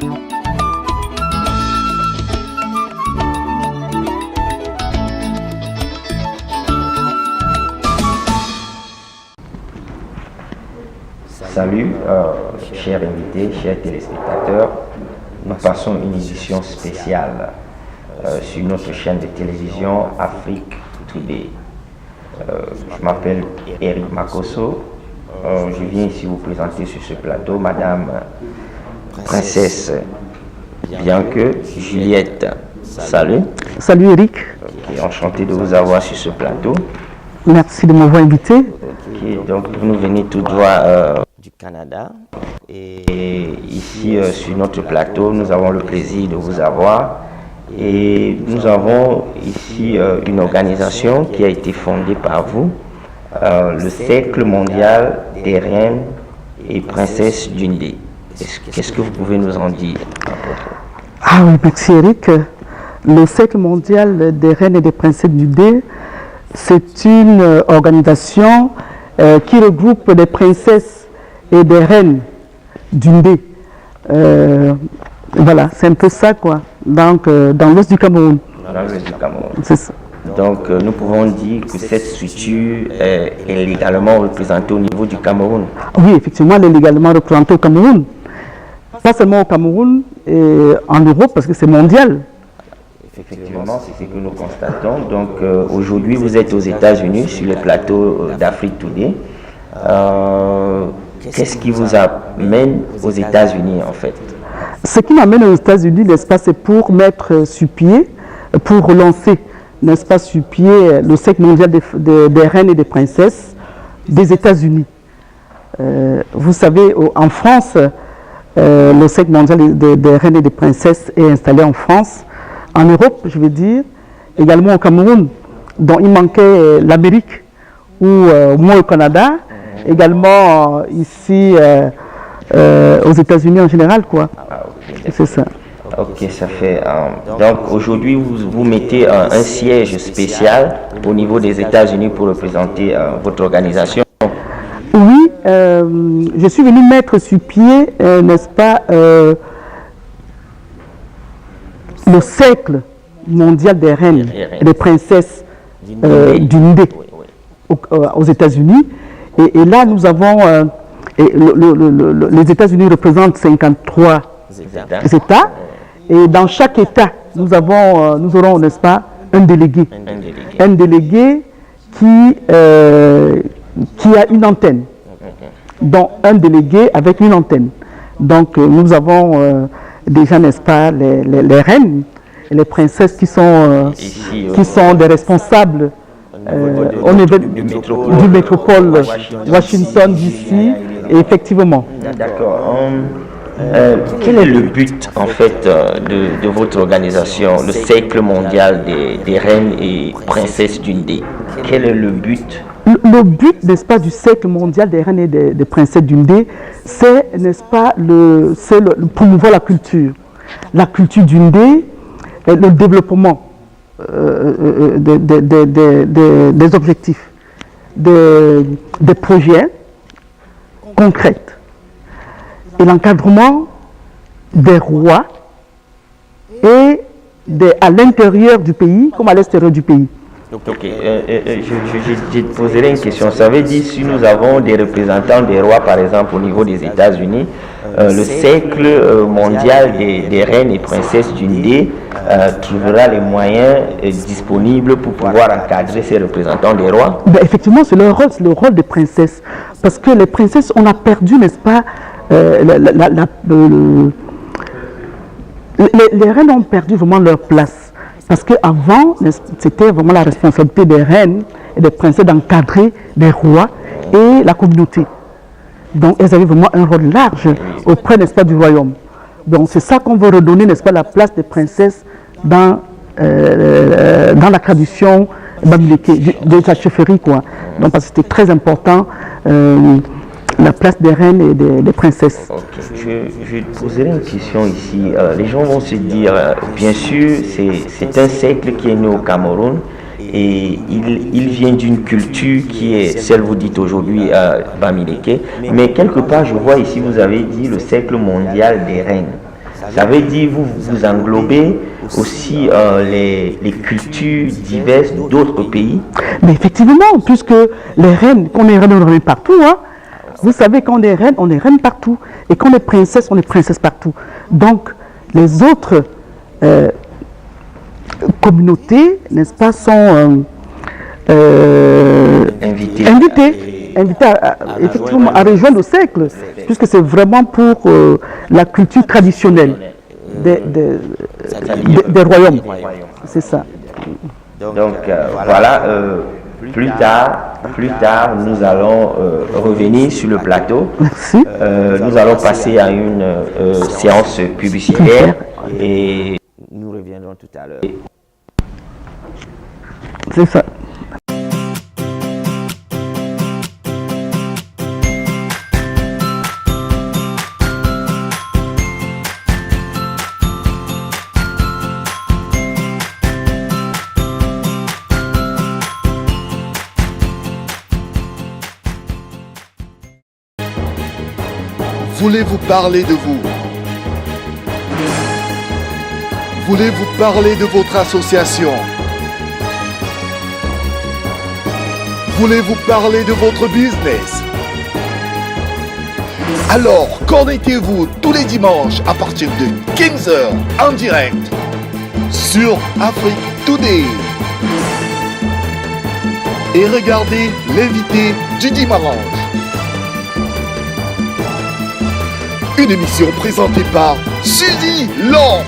Salut, chers invités, chers téléspectateurs. Nous passons une édition spéciale sur notre chaîne de télévision Afrique Today. Je m'appelle Eric Makosso. Je viens ici vous présenter sur ce plateau Madame Princesse Bianque Juliette. Salut. Salut Eric. Enchanté de vous avoir sur ce plateau. Merci de m'avoir invité. Donc vous nous venez tout droit du Canada et ici sur notre plateau nous avons le plaisir de vous avoir et nous avons ici une organisation qui a été fondée par vous, le Cercle mondial des reines et princesses d'Undé. Qu'est-ce que vous pouvez nous en dire à propos? Ah oui, merci Eric. Le Cercle mondial des reines et des princesses d'Undé, c'est une organisation qui regroupe des princesses et des reines d'Undé. Voilà, c'est un peu ça quoi, donc dans l'ouest du Cameroun. Dans l'ouest du Cameroun. C'est ça. Donc nous pouvons dire que cette structure est légalement représentée au niveau du Cameroun. Oui, effectivement, elle est légalement représentée au Cameroun. Pas seulement au Cameroun et en Europe parce que c'est mondial. Effectivement, c'est ce que nous constatons. Donc aujourd'hui, vous êtes aux États-Unis sur le plateau d'Afrique Today. Qu'est-ce qui vous amène aux États-Unis en fait? Ce qui m'amène aux États-Unis, n'est-ce pas, c'est pour mettre sur pied, pour relancer, n'est-ce pas, sur pied le Cercle mondial des reines et des princesses des États-Unis. Vous savez, en France, le Cercle mondial des reines et des princesses est installé en France. En Europe, je veux dire, également au Cameroun, dont il manquait l'Amérique ou moi au Canada, également ici aux États-Unis en général, quoi. Ah, okay, c'est ça. Ok, ça fait. Donc aujourd'hui, vous mettez un siège spécial au niveau des États-Unis pour représenter votre organisation. Oui, je suis venu mettre sur pied, n'est-ce pas, le Cercle mondial des reines et des princesses d'Undé aux États-Unis. Et là, nous avons, les États-Unis représentent 53 États. Et dans chaque État, nous aurons, n'est-ce pas, un délégué. Un délégué qui a une antenne. Donc, un délégué avec une antenne. Donc, nous avons déjà, n'est-ce pas, les reines et les princesses qui sont des responsables au niveau du métropole Washington DC, effectivement. D'accord. Quel est le but en fait de votre organisation, le Cercle mondial des reines et princesses d'Undé? Quel est le but? Le but, n'est-ce pas, du Cercle mondial des reines et des princesses d'Undé, c'est, n'est-ce pas, promouvoir la culture d'Undé, le développement des objectifs, des projets concrets et l'encadrement des rois et à l'intérieur du pays comme à l'extérieur du pays. Ok, je te poserai une question. Ça veut dire si nous avons des représentants des rois, par exemple, au niveau des États-Unis, le Cercle mondial des reines et princesses d'Undé trouvera les moyens disponibles pour pouvoir encadrer ces représentants des rois? Ben, effectivement, c'est le rôle des princesses. Parce que les princesses, on a perdu, n'est-ce pas, les reines ont perdu vraiment leur place. Parce qu'avant, c'était vraiment la responsabilité des reines et des princesses d'encadrer les rois et la communauté. Donc, elles avaient vraiment un rôle large auprès, n'est-ce pas, du royaume. Donc, c'est ça qu'on veut redonner, n'est-ce pas, la place des princesses dans la tradition de la chefferie, quoi. Donc, parce que c'était très important, la place des reines et des princesses. Okay. Je te poserai une question ici. Les gens vont se dire, bien sûr, c'est un cercle qui est né au Cameroun et il vient d'une culture qui est celle, vous dites aujourd'hui, Bamileke. Mais quelque part, je vois ici, vous avez dit le cercle mondial des reines. Ça veut dire vous englobez aussi les cultures diverses d'autres pays. Mais effectivement, puisque les reines, qu'on est reine, on est reine partout. Hein. Vous savez, quand on est reine partout. Et quand on est princesse partout. Donc, les autres communautés, n'est-ce pas, sont invitées effectivement à rejoindre le cercle, puisque c'est vraiment pour la culture traditionnelle des royaumes. C'est ça. Donc voilà, plus tard, nous allons revenir sur le plateau. Merci. Nous allons passer à une séance publicitaire et nous reviendrons tout à l'heure. C'est ça. Voulez-vous parler de vous? Voulez-vous parler de votre association? Voulez-vous parler de votre business? Alors, connectez-vous tous les dimanches à partir de 15 h en direct sur Afrique Today. Et regardez l'invité du dimanche. Une émission présentée par Suzy Law.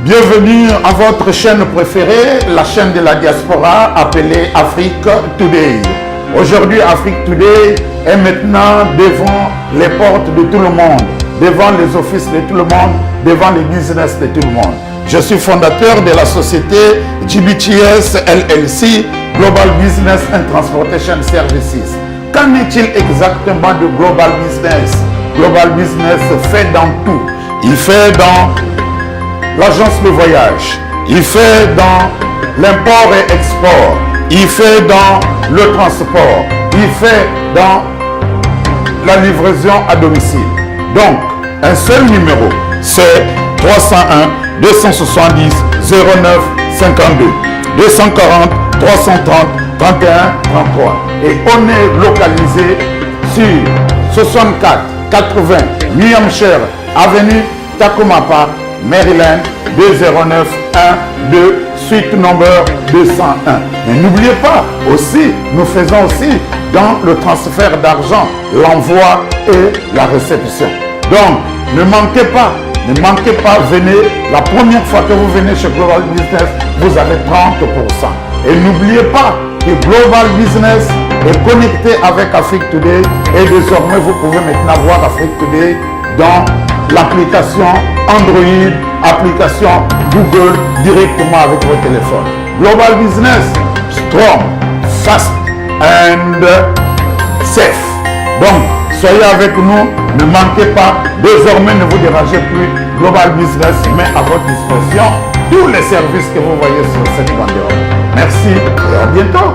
Bienvenue à votre chaîne préférée, la chaîne de la diaspora appelée Afrique Today. Aujourd'hui, Afrique Today est maintenant devant les portes de tout le monde, devant les offices de tout le monde, devant les business de tout le monde. Je suis fondateur de la société GBTS LLC, Global Business and Transportation Services. Qu'en est-il exactement de Global Business? Global Business fait dans tout. Il fait dans l'agence de voyage, il fait dans l'import et export, il fait dans le transport, il fait dans la livraison à domicile. Donc, un seul numéro, c'est 301 270 09 52 240 330 31 33. Et on est localisé sur 64 80 New Hampshire Avenue Tacoma, Maryland 20912, suite number 201. Mais n'oubliez pas, aussi, nous faisons aussi dans le transfert d'argent, l'envoi et la réception. Donc, ne manquez pas, venez. La première fois que vous venez chez Global Business, vous avez 30%. Et n'oubliez pas que Global Business est connecté avec Afrique Today et désormais vous pouvez maintenant voir Afrique Today dans l'application Android, application Google directement avec votre téléphone. Global Business, strong, fast and safe. Donc, soyez avec nous, ne manquez pas. Désormais, ne vous dérangez plus. Global Business met à votre disposition tous les services que vous voyez sur cette banderole. Merci et à bientôt.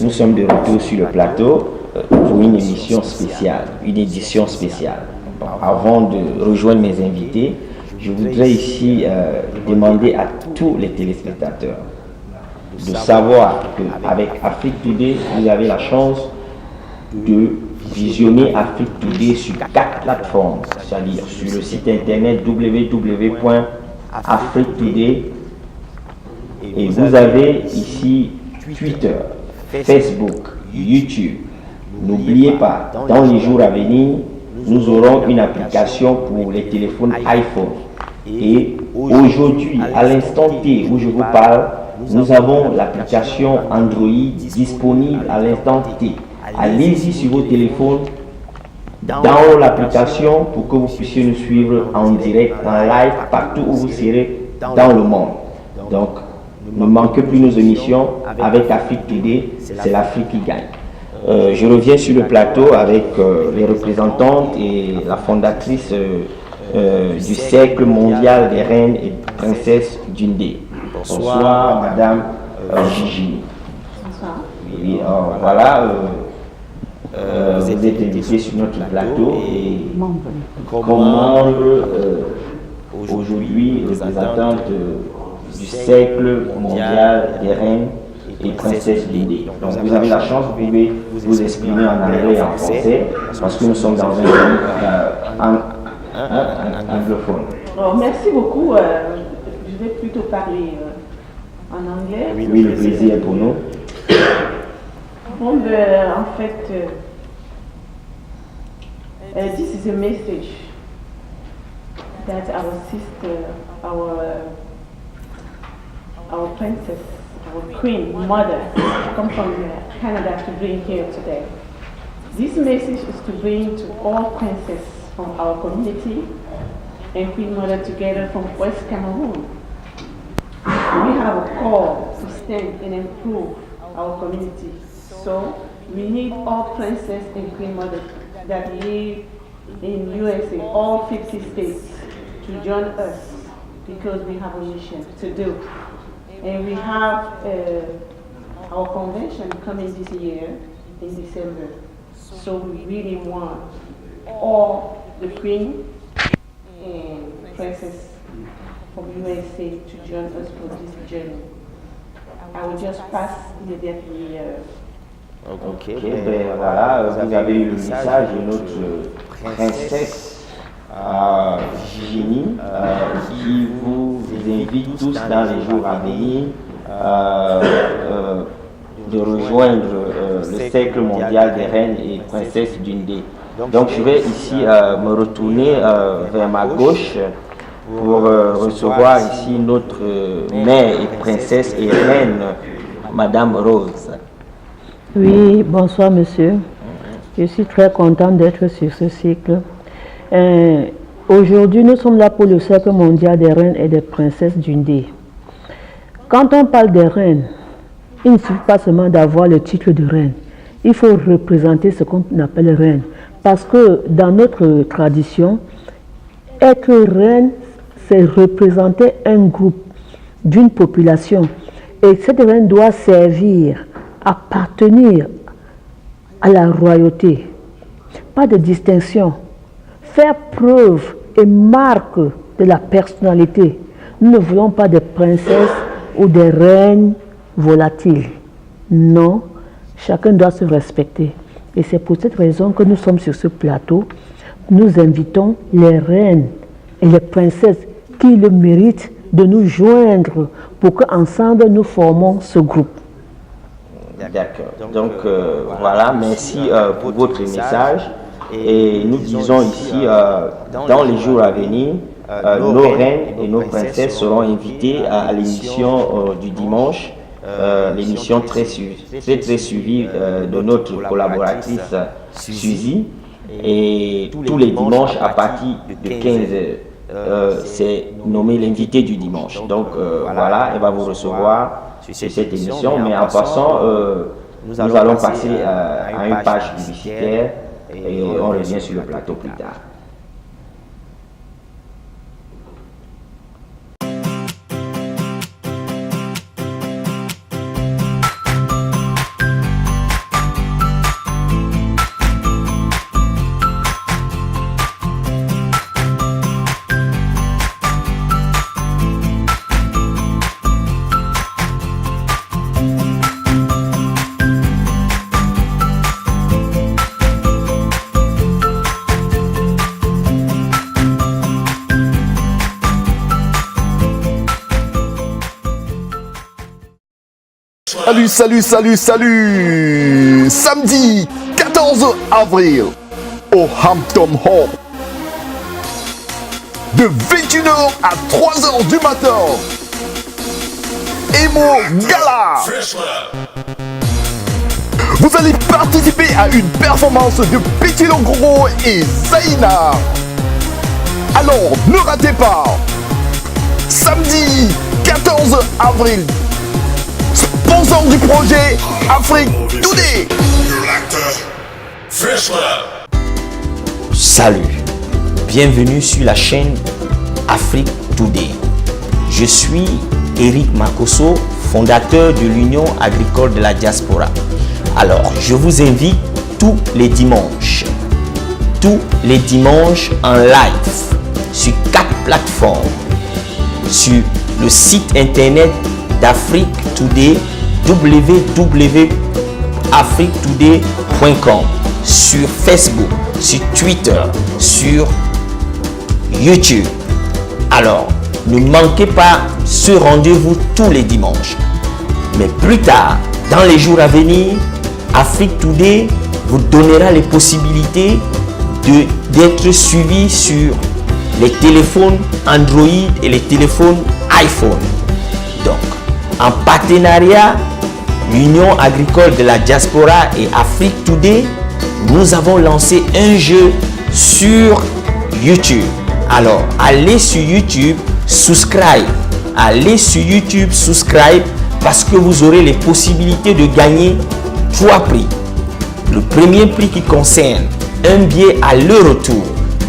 Nous sommes de retour sur le plateau pour une émission spéciale, une édition spéciale. Bon, avant de rejoindre mes invités, je voudrais ici demander à tous les téléspectateurs de savoir qu'avec Afrique Today, vous avez la chance de visionner Afrique Today sur 4 plateformes, c'est-à-dire sur le site internet www.afriquetoday, et vous avez ici Twitter, Facebook, YouTube. N'oubliez pas, dans les jours à venir, nous aurons une application pour les téléphones iPhone. Et aujourd'hui, à l'instant T où je vous parle, nous avons l'application Android disponible à l'instant T. Allez-y sur vos téléphones, dans l'application pour que vous puissiez nous suivre en direct, en live, partout où vous serez dans le monde. Donc, ne manquez plus nos émissions avec Afrique Today, c'est l'Afrique qui gagne. Je reviens sur le plateau avec les représentantes et la fondatrice du cercle mondial des reines et princesses d'Undé. Bonsoir, Madame Gigi. Bonsoir. Oui, voilà, vous êtes invité sur notre plateau et comme membre aujourd'hui représentante du cercle mondial des reines et princesses d'Undé. Donc vous avez la chance, vous pouvez vous exprimer en anglais et en français parce que nous sommes dans un pays anglophone. Oh, merci beaucoup. Je vais plutôt parler en anglais. Oui, le plaisir est pour nous. Bon, en fait, this is a message that our sister, our princess, our queen mother, come from Canada to bring here today. This message is to bring to all princesses from our community and Queen Mother together from West Cameroon. We have a call to stand and improve our community. So we need all princess and Queen Mother that live in USA, all 50 states, to join us because we have a mission to do. And we have our convention coming this year in December. So we really want all the Queen and Princess from USA to join us for this journey. I will just pass immediately. Ok, ben voilà, vous avez eu le message de notre princesse Virginie qui vous invite tous dans les jours à venir de rejoindre le cercle mondial des reines et princesses d'Undé. Donc je vais ici me retourner vers ma gauche pour recevoir ici notre mère et princesse et reine, Madame Rose. Oui, bonsoir monsieur. Je suis très contente d'être sur ce cycle. Aujourd'hui, nous sommes là pour le cercle mondial des reines et des princesses d'Undé. Quand on parle des reines, il ne suffit pas seulement d'avoir le titre de reine. Il faut représenter ce qu'on appelle reine. Parce que dans notre tradition, être reine, c'est représenter un groupe d'une population. Et cette reine doit servir, appartenir à la royauté. Pas de distinction. Faire preuve et marque de la personnalité. Nous ne voulons pas des princesses ou des reines volatiles. Non, chacun doit se respecter. Et c'est pour cette raison que nous sommes sur ce plateau. Nous invitons les reines et les princesses qui le méritent de nous joindre pour qu'ensemble nous formons ce groupe. D'accord. Donc voilà, merci pour votre message. Et nous disons ici, dans les jours à venir, nos reines et nos princesses seront invitées à l'émission du dimanche. L'émission très suivie de notre collaboratrice Suzy. Et tous les dimanches à partir de 15h, c'est nommé l'invité du dimanche. Donc voilà, elle va vous recevoir sur cette émission. Mais en passant, nous allons passer à une page publicitaire et on revient sur le plateau plus tard. Salut. Samedi 14 avril au Hampton Hall. De 21h à 3h du matin. Emo Gala. Vous allez participer à une performance de Petit Logro et Zaina. Alors ne ratez pas. Samedi 14 avril. Sponsor du projet Afrique Today. Salut, bienvenue sur la chaîne Afrique Today. Je suis Eric Makosso, fondateur de l'Union agricole de la diaspora. Alors, je vous invite tous les dimanches en live sur 4 plateformes. Sur le site internet d'Afrique Today, www.afriquetoday.com, sur Facebook, sur Twitter, sur YouTube. Alors, ne manquez pas ce rendez-vous tous les dimanches. Mais plus tard, dans les jours à venir, Afrique Today vous donnera les possibilités d'être suivi sur les téléphones Android et les téléphones iPhone. Donc, en partenariat, l'Union agricole de la diaspora et Afrique Today, nous avons lancé un jeu sur YouTube. Alors, allez sur YouTube, subscribe. Allez sur YouTube, subscribe, parce que vous aurez les possibilités de gagner 3 prix. Le premier prix qui concerne un billet à aller-retour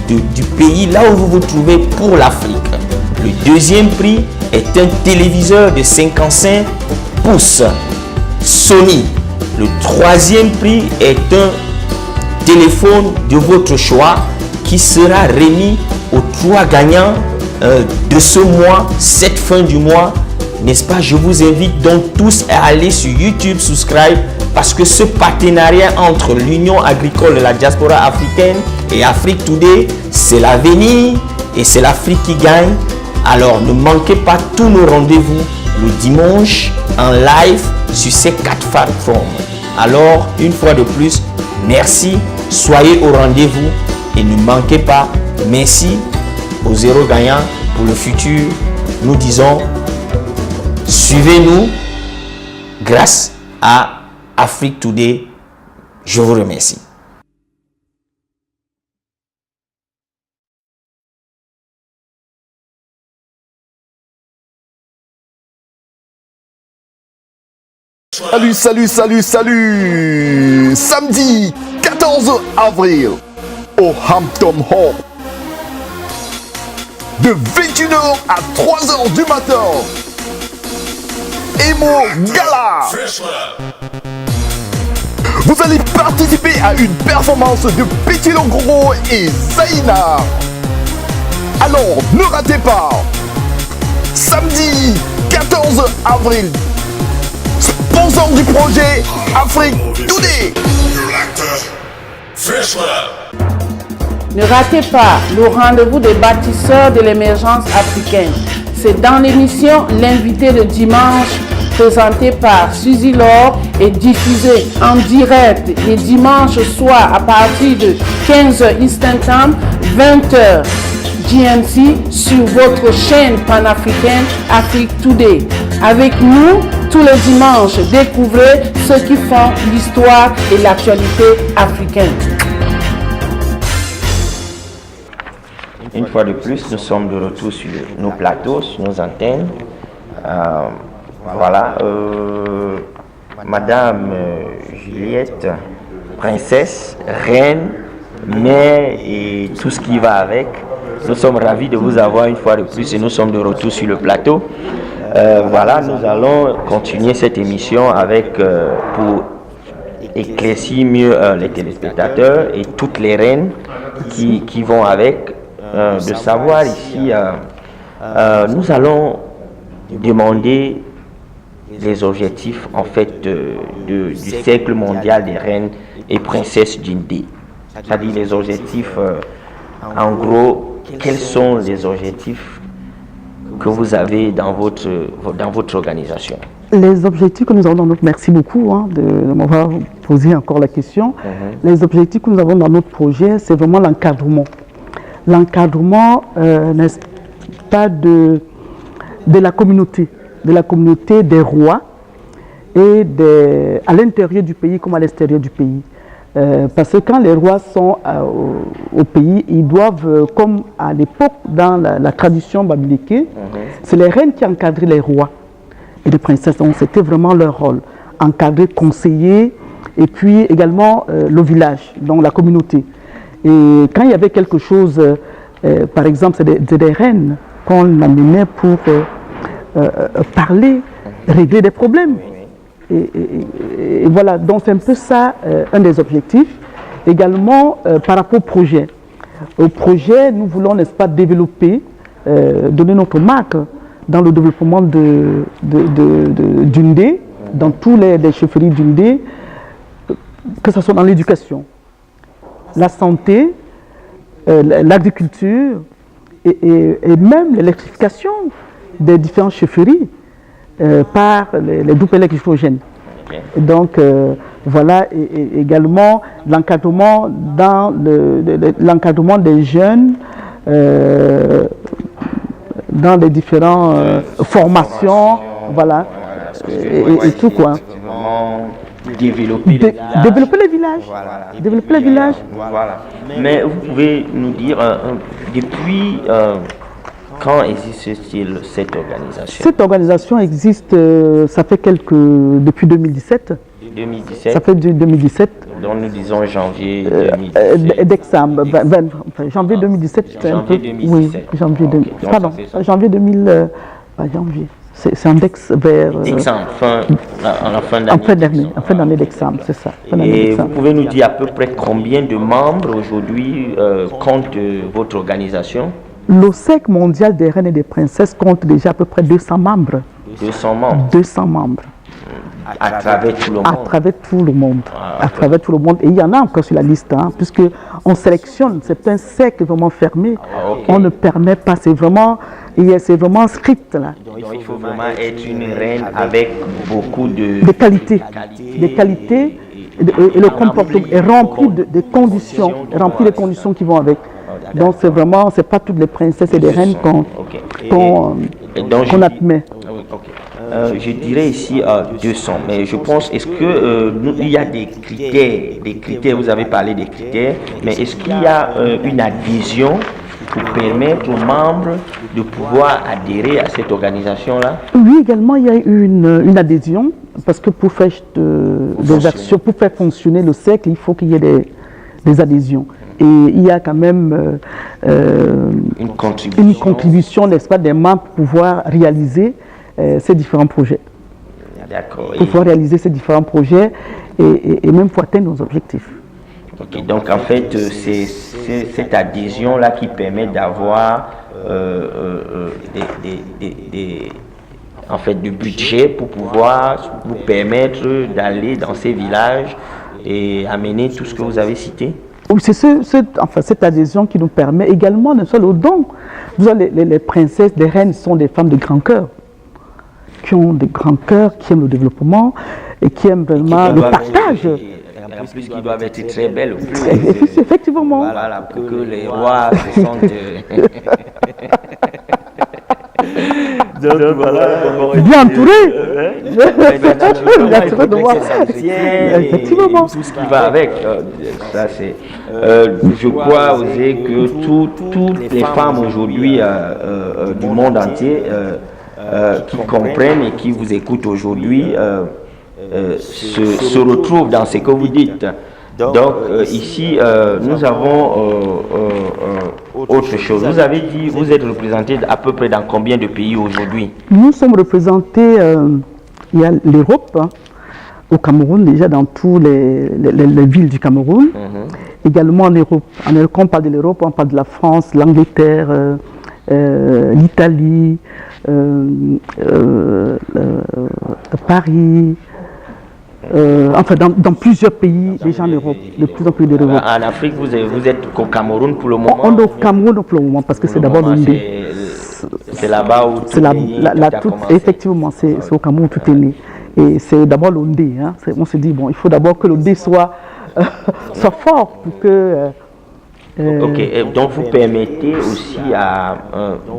du pays là où vous vous trouvez pour l'Afrique. Le deuxième prix est un téléviseur de 55 pouces Sony. Le troisième prix est un téléphone de votre choix qui sera remis aux 3 gagnants de ce mois, cette fin du mois. N'est-ce pas? Je vous invite donc tous à aller sur YouTube, subscribe, parce que ce partenariat entre l'Union agricole de la diaspora africaine et Afrique Today, c'est l'avenir et c'est l'Afrique qui gagne. Alors ne manquez pas tous nos rendez-vous le dimanche en live sur ces 4 plateformes. Alors une fois de plus, merci, soyez au rendez-vous et ne manquez pas. Merci aux 0 gagnants pour le futur. Nous disons, suivez-nous grâce à Afrique Today. Je vous remercie. Salut. Samedi 14 avril au Hampton Hall. De 21h à 3h du matin. Emo Gala. Vous allez participer à une performance de Petit Longoro et Zaina. Alors ne ratez pas. Samedi 14 avril. Sponsor du projet Afrique Today. Ne ratez pas le rendez-vous des bâtisseurs de l'émergence africaine. C'est dans l'émission L'invité de dimanche, présenté par Suzy Laure et diffusé en direct les dimanches soirs à partir de 15h Eastern Time, 20h GMT sur votre chaîne panafricaine Afrique Today. Avec nous, tous les dimanches, découvrez ceux qui font l'histoire et l'actualité africaine. Une fois de plus, nous sommes de retour sur nos plateaux, sur nos antennes. Voilà, Madame Juliette, princesse, reine, mère et tout ce qui va avec. Nous sommes ravis de vous avoir une fois de plus et nous sommes de retour sur le plateau. Voilà, nous allons continuer cette émission avec, pour éclaircir mieux les téléspectateurs et toutes les reines qui vont avec, de savoir ici, nous allons demander les objectifs en fait du cercle mondial des reines et princesses d'Indé. C'est-à-dire les objectifs, en gros, quels sont les objectifs que vous avez dans votre organisation? Les objectifs que nous avons dans notre... Merci beaucoup de m'avoir posé encore la question. Les objectifs que nous avons dans notre projet, c'est vraiment l'encadrement. L'encadrement, n'est-ce pas, de la communauté des rois, et à l'intérieur du pays comme à l'extérieur du pays. Parce que quand les rois sont au pays, ils doivent, comme à l'époque dans la tradition babylonique, c'est les reines qui encadraient les rois et les princesses. Donc c'était vraiment leur rôle, encadrer, conseiller, et puis également le village, donc la communauté. Et quand il y avait quelque chose Par exemple, c'est des reines qu'on amenait pour parler, régler des problèmes. Et voilà, donc c'est un peu ça, un des objectifs. Également, par rapport au projet. Au projet, nous voulons, n'est-ce pas, développer, donner notre marque dans le développement d'Undé, dans tous les chefferies d'Undé, que ce soit dans l'éducation, la santé, l'agriculture et même l'électrification des différentes chefferies par les groupes électrogènes. Donc voilà, et également l'encadrement l'encadrement des jeunes dans les différentes formations, voilà, et tout quoi. Développer les villages. Développer les villages. Voilà. Développer les villages. Voilà. Mais vous pouvez nous dire, depuis quand existe-t-il cette organisation? Cette organisation existe, ça fait depuis 2017. 2017. Ça fait 2017. Donc nous disons janvier 2017. D'examen, janvier 2017. Janvier 2017. Oui, janvier 2017. Pardon, janvier 2000. Pas janvier. C'est un dex vers. Examen, en fin d'année. En fin d'année d'examen, c'est ça. Et vous pouvez nous dire à peu près combien de membres aujourd'hui compte votre organisation? L'OSEC mondial des reines et des princesses compte déjà à peu près 200 membres. 200 membres. 200 membres. À travers tout le monde. À travers tout le monde. À travers tout le monde. Et il y en a encore sur la liste, hein, puisque on sélectionne. C'est un cercle vraiment fermé. On ne permet pas. C'est vraiment strict là. Donc il faut vraiment être une reine avec beaucoup de qualités. Des qualités et le comportement est rempli de conditions. Rempli des conditions qui vont avec. Donc c'est vraiment, c'est pas toutes les princesses et les reines qu'on admet. Je dirais ici 200, mais je pense, est-ce que il y a des critères, vous avez parlé des critères, mais est-ce qu'il y a une adhésion pour permettre aux membres de pouvoir adhérer à cette organisation-là? Oui, également, il y a une adhésion, parce que pour faire des actions, pour faire fonctionner le cercle, il faut qu'il y ait des adhésions. Et il y a quand même une contribution, n'est-ce pas, des membres pour pouvoir réaliser ces différents projets. D'accord. Pour pouvoir réaliser ces différents projets et même pour atteindre nos objectifs. Okay, donc en fait, c'est cette adhésion-là qui permet d'avoir du budget pour pouvoir vous permettre d'aller dans ces villages et amener tout ce que vous avez cité? Oui, c'est cette adhésion qui nous permet également d'un seul au don. Vous avez les princesses, les reines sont des femmes de grand cœur, qui ont des grands cœurs, qui aiment le développement et qui aiment vraiment le partage. En plus, qui doivent être très belles. Effectivement. Voilà, pour que les rois se sentent... Donc voilà, bien entouré. Bien entouré de moi. Effectivement. Tout ce qui va avec. Ça, c'est. Je crois oser que toutes les femmes aujourd'hui du monde entier qui comprennent et qui vous écoutent aujourd'hui se retrouvent dans ce que vous dites. Donc ici, nous avons autre chose. Vous avez dit, vous êtes représenté à peu près dans combien de pays aujourd'hui? Nous sommes représentés, il y a l'Europe, hein, au Cameroun déjà, dans toutes les villes du Cameroun. Également en Europe. Quand on parle de l'Europe, on parle de la France, l'Angleterre, l'Italie, Paris. Enfin, dans plusieurs pays déjà en Europe, de plus en plus de l'Europe. En Afrique, vous êtes au Cameroun pour le moment? On est au Cameroun pour le moment parce que c'est d'abord l'Undé. C'est là-bas où tout est né. Effectivement, c'est au Cameroun où tout est né. Et c'est d'abord l'Undé. Hein. On se dit, bon, il faut d'abord que l'Undé soit fort pour que... Ok, donc vous permettez aussi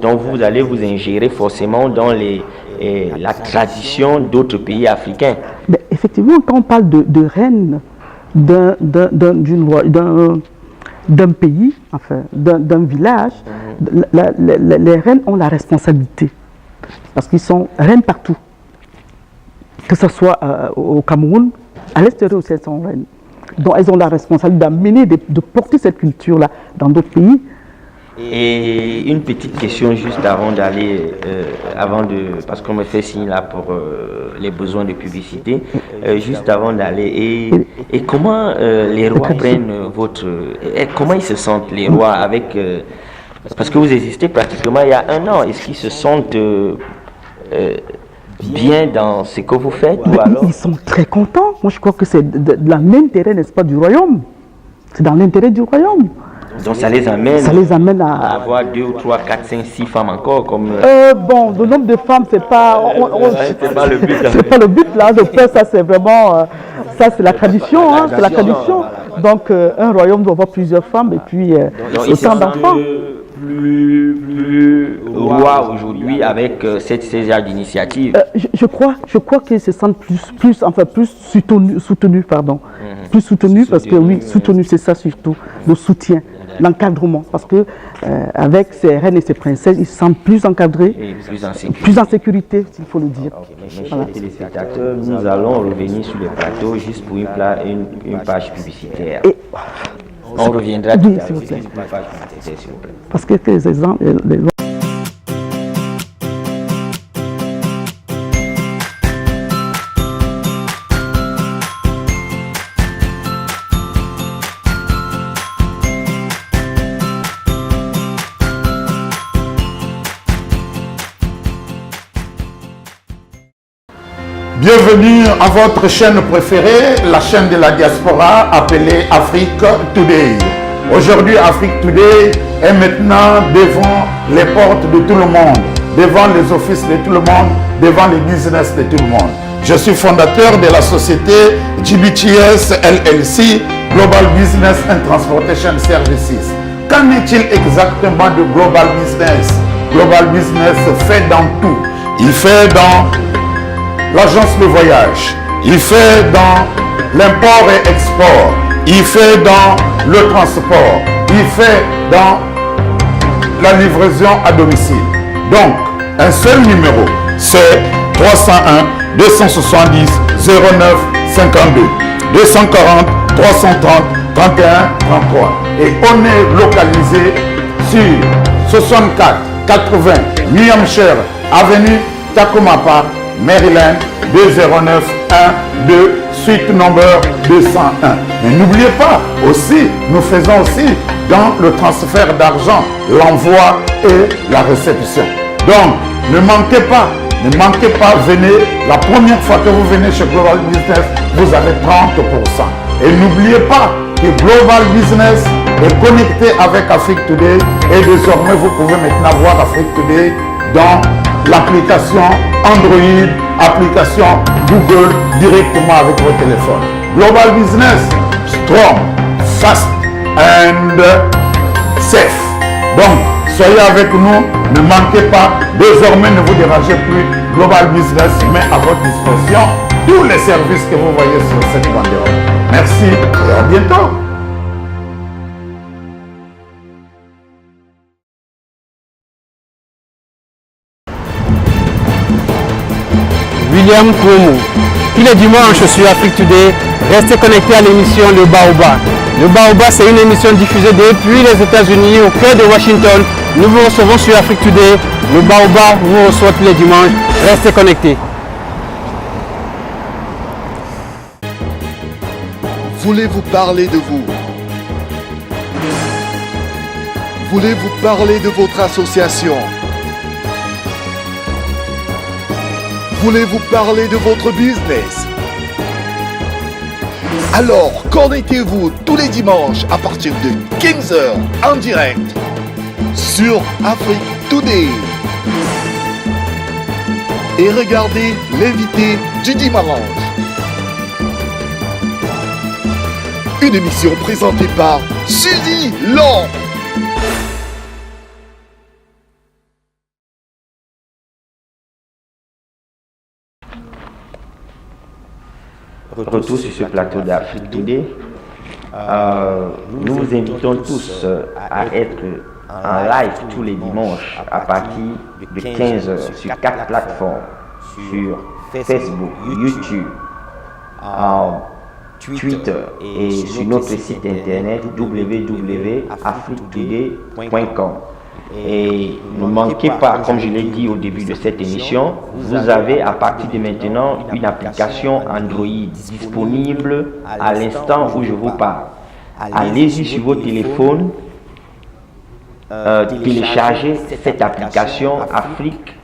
donc vous allez vous ingérer forcément dans la tradition d'autres pays africains. Mais effectivement, quand on parle de reine d'un pays, enfin d'un village, les reines ont la responsabilité parce qu'ils sont reines partout, que ce soit au Cameroun, à l'extérieur aussi elles sont reines. Donc elles ont la responsabilité d'amener, de porter cette culture-là dans d'autres pays Et une petite question juste avant d'aller, parce qu'on me fait signe là pour les besoins de publicité, juste avant d'aller, et comment les rois prennent comment ils se sentent les rois avec, parce que vous existez pratiquement il y a 1 an, est-ce qu'ils se sentent bien dans ce que vous faites ou alors... Ils sont très contents. Moi, je crois que c'est de l'intérêt, n'est-ce pas, du royaume. C'est dans l'intérêt du royaume. Donc ça les amène à avoir 2 ou 3, 4, 5, 6 femmes encore comme... Bon, le nombre de femmes, c'est pas... c'est pas le but. C'est pas le but, là. De faire ça, c'est vraiment... ça, c'est la tradition, hein. C'est la tradition. Donc, un royaume doit avoir plusieurs femmes et puis autant d'enfants. Plus roi aujourd'hui avec ces genres d'initiative. Je crois qu'ils se sentent plus soutenus, pardon. Plus soutenus parce que oui, soutenus, c'est ça surtout, le soutien, l'encadrement. Parce que avec ces reines et ces princesses, ils se sentent plus encadrés, et plus en sécurité, s'il faut le dire. Mes chers téléspectateurs, nous allons revenir sur le plateau juste pour une page publicitaire. On reviendra tout à l'heure sur une page publicitaire, s'il vous plaît. Parce que les exemples... Bienvenue à votre chaîne préférée, la chaîne de la diaspora appelée Afrique Today. Aujourd'hui, Afrique Today est maintenant devant les portes de tout le monde, devant les offices de tout le monde, devant les business de tout le monde. Je suis fondateur de la société GBTS LLC, Global Business and Transportation Services. Qu'en est-il exactement de Global Business? Global Business fait dans tout. Il fait dans l'agence de voyage, il fait dans l'import et export, il fait dans le transport, il fait dans la livraison à domicile. Donc, un seul numéro, c'est 301 270 09 52 240 330 31 33. Et on est localisé sur 64 80 New Hampshire Avenue Tacoma, Maryland 20912, suite number 201. Mais n'oubliez pas, aussi, nous faisons aussi dans le transfert d'argent, l'envoi et la réception. Donc, ne manquez pas, venez. La première fois que vous venez chez Global Business, vous avez 30%. Et n'oubliez pas que Global Business est connecté avec Afrique Today et désormais vous pouvez maintenant voir Afrique Today dans l'application Android, application Google directement avec votre téléphone. Global Business, strong, fast and safe. Donc, soyez avec nous, ne manquez pas. Désormais, ne vous dérangez plus. Global Business met à votre disposition tous les services que vous voyez sur cette banderole. Merci et à bientôt. William Cuomo. Tous les dimanches sur Afrique Today, restez connectés à l'émission Le Baobab. Le Baobab, c'est une émission diffusée depuis les États-Unis, au cœur de Washington. Nous vous recevons sur Afrique Today. Le Baobab vous reçoit tous les dimanches. Restez connectés. Voulez-vous parler de vous? Voulez-vous parler de votre association? Voulez-vous parler de votre business? Alors, connectez-vous tous les dimanches à partir de 15h en direct sur Afrique Today. Et regardez l'invité du dimanche. Une émission présentée par Suzy Long. Retour sur ce plateau d'Afrique Today. Nous vous invitons tous à être en live tous les dimanches à partir de 15h sur 4 plateformes, sur Facebook, YouTube, Twitter et sur notre site internet www.afriquetoday.com. Et ne manquez pas, comme je l'ai dit au début de cette émission, vous avez à partir de maintenant une application Android disponible à l'instant où je vous parle. Allez-y sur vos téléphones, téléchargez cette application Afrique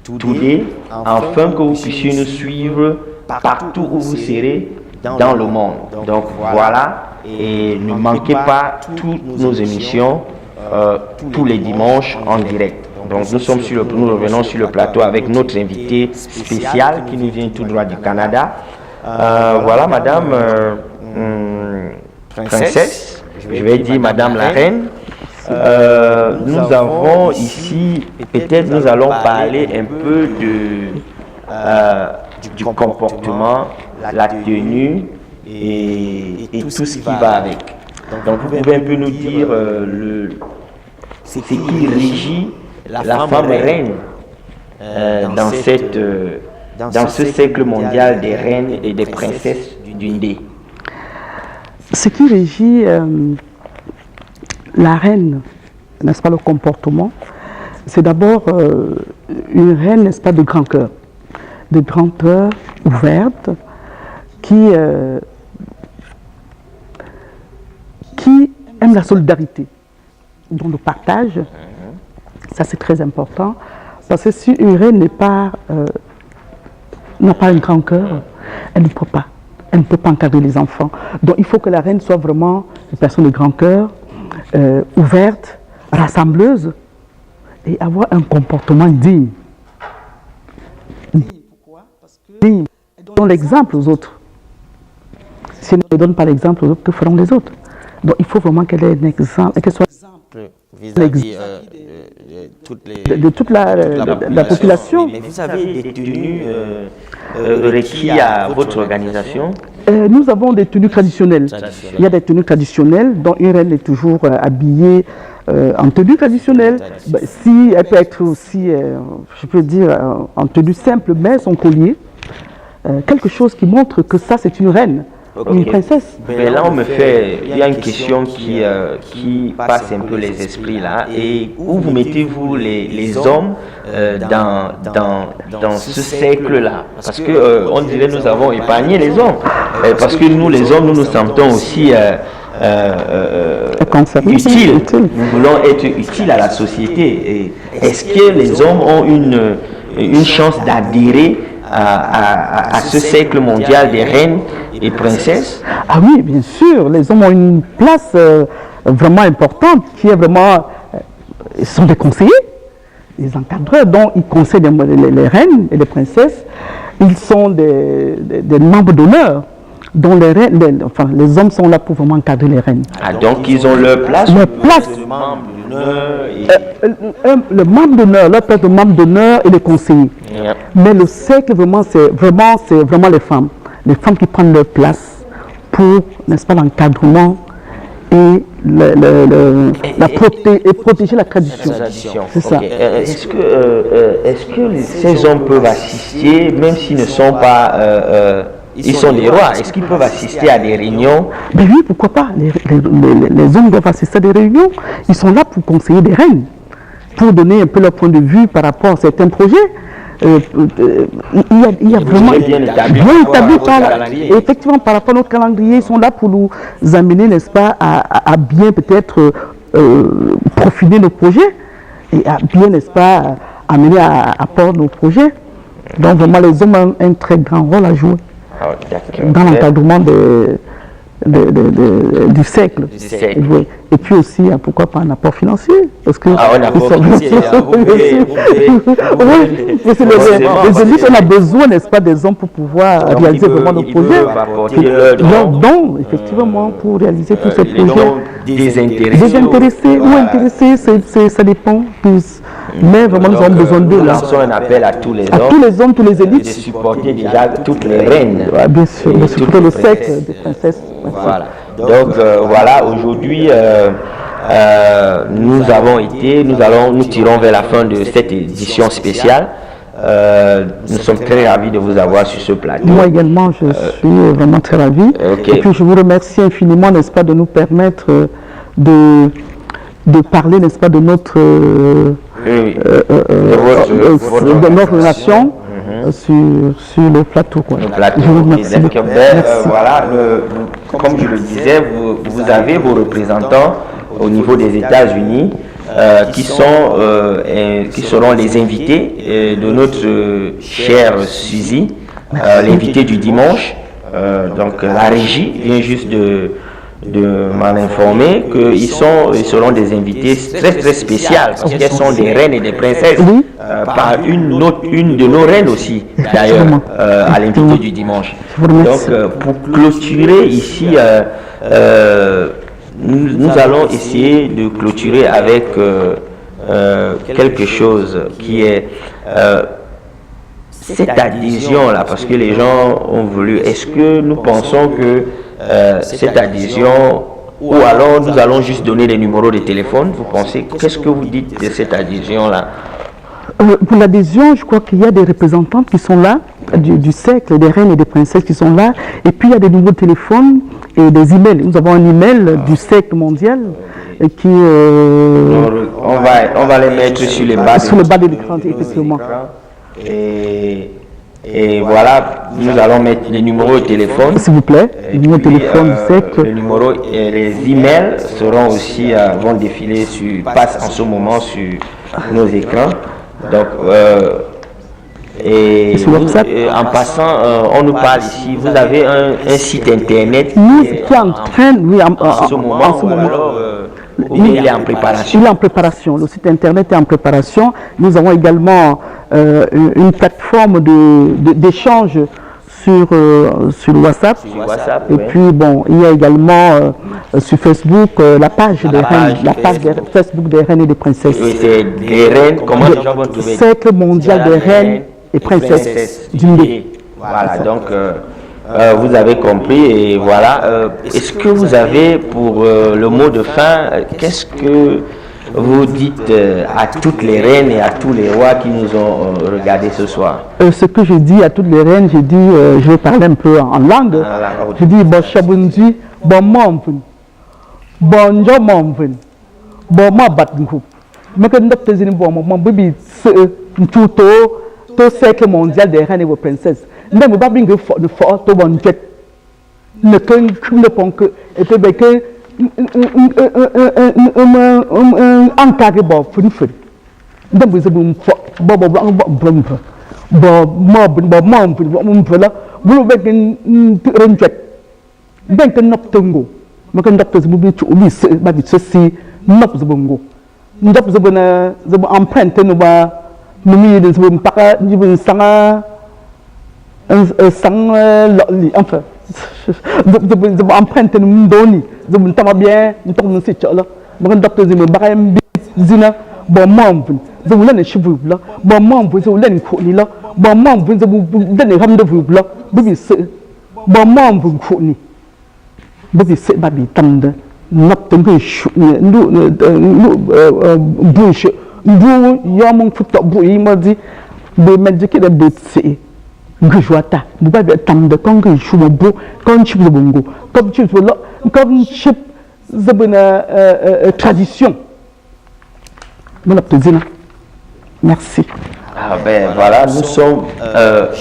Today afin que vous puissiez nous suivre partout où vous serez dans le monde. Donc voilà, et ne manquez pas toutes nos émissions tous les dimanches en direct. Donc nous revenons sur le plateau avec notre invité spécial qui nous vient tout droit du Canada. Voilà, madame princesse, je vais dire madame la reine. Nous avons ici, peut-être nous allons parler un peu du comportement, la tenue et tout ce qui va avec. Donc vous pouvez un peu nous dire ce qui régit la femme reine dans ce siècle mondial des reines et des princesses du Ndé. Ce qui régit la reine, n'est-ce pas, le comportement, c'est d'abord une reine, n'est-ce pas, de grand cœur ouverte, qui aime la solidarité, dont le partage, ça c'est très important, parce que si une reine n'a pas un grand cœur, elle ne peut pas encadrer les enfants. Donc il faut que la reine soit vraiment une personne de grand cœur, ouverte, rassembleuse, et avoir un comportement digne. Pourquoi? Parce que digne. Elle donne l'exemple aux autres. Si elle ne donne pas l'exemple aux autres, que feront les autres? Donc il faut vraiment qu'elle ait un exemple, et qu'elle soit vis-à-vis de toute la population. Mais vous avez des tenues requises à votre organisation? Nous avons des tenues traditionnelles. Il y a des tenues traditionnelles dont une reine est toujours habillée en tenue traditionnelle. Si elle peut être aussi, je peux dire, en tenue simple, mais son collier, quelque chose qui montre que ça c'est une reine. Okay. Une princesse. Mais là, il y a une question qui passe un peu les esprits là. Et où vous mettez-vous les hommes dans ce siècle-là? Parce que on dirait nous avons épargné les hommes. Parce que nous, les hommes, nous nous sentons aussi utiles. Nous voulons être utiles à la société. Est-ce que les hommes ont une chance d'adhérer à ce siècle mondial des reines et princesses? Ah oui, bien sûr, les hommes ont une place vraiment importante qui est vraiment... Ils sont des conseillers, des encadreurs, dont ils conseillent les reines et les princesses. Ils sont des membres d'honneur, dont les hommes sont là pour vraiment encadrer les reines. Ah, donc ils ont leur place? Leur place. Le membre d'honneur, leur place de membre d'honneur et les conseillers. Yeah. Mais le siècle, vraiment, c'est vraiment les femmes. Les femmes qui prennent leur place pour, n'est-ce pas, l'encadrement et protéger la tradition. C'est ça. Est-ce que ces hommes peuvent assister, même s'ils ne sont pas... ils sont des rois, est-ce qu'ils peuvent assister à des réunions? Ben oui, pourquoi pas. Les hommes doivent assister à des réunions. Ils sont là pour conseiller des reines, pour donner un peu leur point de vue par rapport à certains projets. Il y a vraiment bien établi effectivement par rapport à notre calendrier. Ils sont là pour nous amener, n'est-ce pas, à bien peut-être profiler nos projets et à bien, n'est-ce pas, amener à port nos projets. Donc vraiment les hommes ont un très grand rôle à jouer dans l'encadrement du siècle. Et puis aussi, pourquoi pas un apport financier? Parce que un apport financier, les élites, on a besoin, n'est-ce pas, des hommes pour pouvoir réaliser vraiment nos projets. Leurs dons, effectivement, pour réaliser tous ces projets. Désintéressés ou intéressés, ça dépend. Mais vraiment, nous avons besoin d'eux là. On un appel à tous les hommes. À tous les hommes, tous les élites. De supporter déjà toutes les reines. Bien sûr, de supporter le siècle des princesses. Voilà. Donc voilà, aujourd'hui nous tirons vers la fin de cette édition spéciale. Nous sommes très ravis de vous avoir sur ce plateau. Moi également, je suis vraiment très ravi. Okay. Et puis je vous remercie infiniment, n'est-ce pas, de nous permettre de parler, n'est-ce pas, de notre relation sur le plateau. Quoi. Je vous remercie. Voilà, comme je le disais, vous avez vos représentants au niveau des États-Unis qui seront les invités de notre chère Suzy, l'invité du dimanche. Donc la régie vient juste de m'en informer qu'ils seront des invités très très spéciales parce qu'elles sont des reines et des princesses, par une de nos reines aussi d'ailleurs, à l'invité du dimanche. Donc pour clôturer ici, nous allons essayer de clôturer avec quelque chose qui est cette adhésion là, parce que les gens ont voulu. Est-ce que nous pensons que cette adhésion, ou alors nous allons juste donner les numéros de téléphone, vous pensez, qu'est-ce que vous dites de cette adhésion là? Pour l'adhésion, je crois qu'il y a des représentantes qui sont là, du cercle, des reines et des princesses qui sont là, et puis il y a des numéros de téléphone et des emails. Nous avons un email du cercle mondial qui... on va les mettre sur le bas de l'écran, effectivement. Et voilà, nous allons mettre les numéros de téléphone. S'il vous plaît, les numéros de téléphone du cercle. Les numéros et les emails seront aussi, vont défiler passent en ce moment sur nos écrans. Donc, en passant, on nous parle ici, vous avez un site internet qui est en train, en ce moment, il est en préparation. Il est en préparation, le site internet est en préparation. Nous avons également une plateforme d'échange sur WhatsApp. Et puis bon, il y a également sur Facebook la page Facebook des reines et des princesses. Oui, c'est des reines, comment les gens vont trouver? Cercle mondial des reines et princesses d'Indé. Voilà, donc vous avez compris et voilà. Est-ce que vous avez pour le mot de fin, qu'est-ce que vous dites à toutes les reines et à tous les rois qui nous ont regardés ce soir? Ce que je dis à toutes les reines, je dis, je vais parler un peu en langue. Je dis, bon chabundi, bon mamvin, bon jomamvin, bon mabatngou. Mais que nous avons bon moment, bibi, tout au cercle mondial des reines et des princesses. Nous n'avons pas bien que le fort au bon jet. Ne que pont que, et puis que un carré bon fun. Nous avons un empreinte ndoni zum tama bien ntom nsi chola bon docteur zim baram zina bon mamvin zum len chivu la bon mamvin zum len khoni la bon mamvin zum len hamde vu la bibi se bon mamvin khoni bibi se babi tamde nap tengwe shu ndu bush ndu yomon futo bu yimadi be medike de betsi Gujwata, vous pouvez attendre de quand je suis bon, quand je suis bon, comme je suis là, comme je suis tradition. Merci. Ah ben voilà, nous sommes,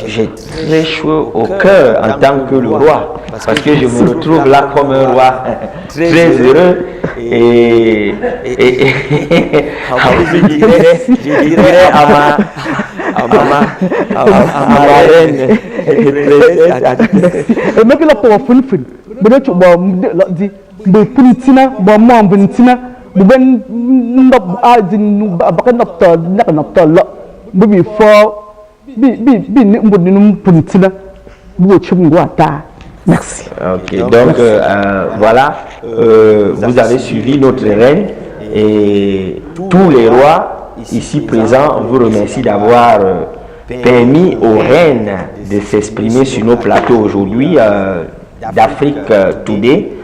j'ai très chaud au cœur en tant que le roi, parce que je me retrouve là comme un roi très heureux et je dirais à ma reine et même la pauvre fun, mais tu vois, de politina, bon moi politina, ben n'op adin, bakan n'op là. Bibi fort, bi n'importe politina, merci. Ok, donc voilà, vous avez suivi notre reine et tous les rois ici présents vous remercient d'avoir permis aux reines de s'exprimer sur nos plateaux aujourd'hui d'Afrique Today.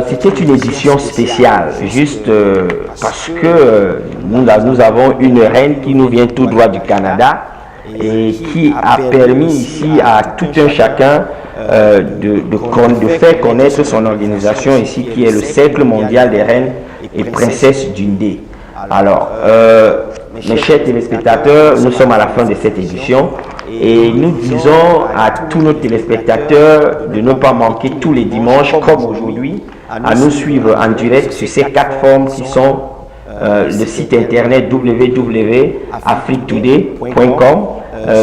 C'était une édition spéciale, juste parce que nous avons une reine qui nous vient tout droit du Canada et qui a permis ici à tout un chacun de faire connaître son organisation ici, qui est le Cercle mondial des reines et princesses d'Undé. Alors, mes chers téléspectateurs, nous sommes à la fin de cette édition et nous disons à tous nos téléspectateurs de ne pas manquer tous les dimanches, comme aujourd'hui, à nous suivre en direct sur ces quatre formes qui sont le site internet www.africtoday.com,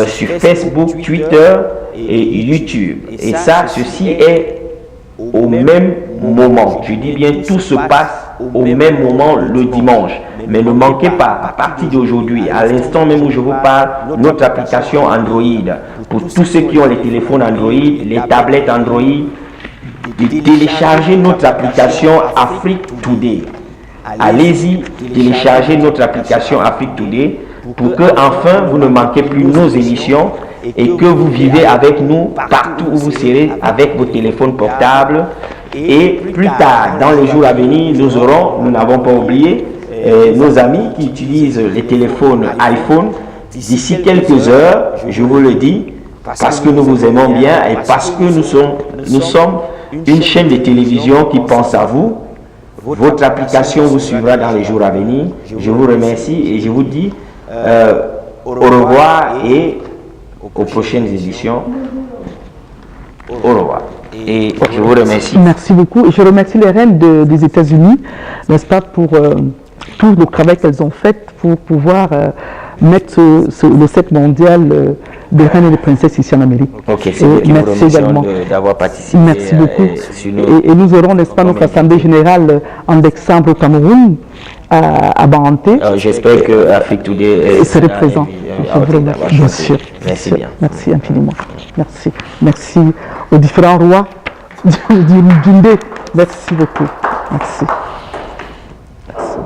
sur Facebook, Twitter et YouTube. Et ça, ceci est au même moment. Je dis bien, tout se passe au même moment le dimanche. Mais ne manquez pas, à partir d'aujourd'hui, à l'instant même où je vous parle, notre application Android. Pour tous ceux qui ont les téléphones Android, les tablettes Android, de télécharger notre application Afrique Today. Allez-y, téléchargez notre application Afrique Today pour que enfin vous ne manquez plus nos émissions et que vous vivez avec nous partout où vous serez avec vos téléphones portables. Et plus tard, dans les jours à venir, nous n'avons pas oublié, nos amis qui utilisent les téléphones iPhone. D'ici quelques heures, je vous le dis, parce que nous vous aimons bien et parce que nous sommes une chaîne de télévision qui pense à vous. Votre application vous suivra dans les jours à venir. Je vous remercie et je vous dis au revoir et aux prochaines éditions. Au revoir. Et je vous remercie. Merci beaucoup. Je remercie les reines des États-Unis, n'est-ce pas, pour tout le travail qu'elles ont fait pour pouvoir mettre le set mondial des reines et des princesses ici en Amérique. Ok, c'est nous qui vous remercions d'avoir participé. Merci beaucoup. Et nous aurons, n'est-ce pas, notre assemblée générale en décembre au Cameroun, à Banté. J'espère que Afrique Today serait présent. Bien sûr. Merci bien. Merci infiniment. Merci. Merci aux différents rois du Guindé. Merci beaucoup. Merci. Merci.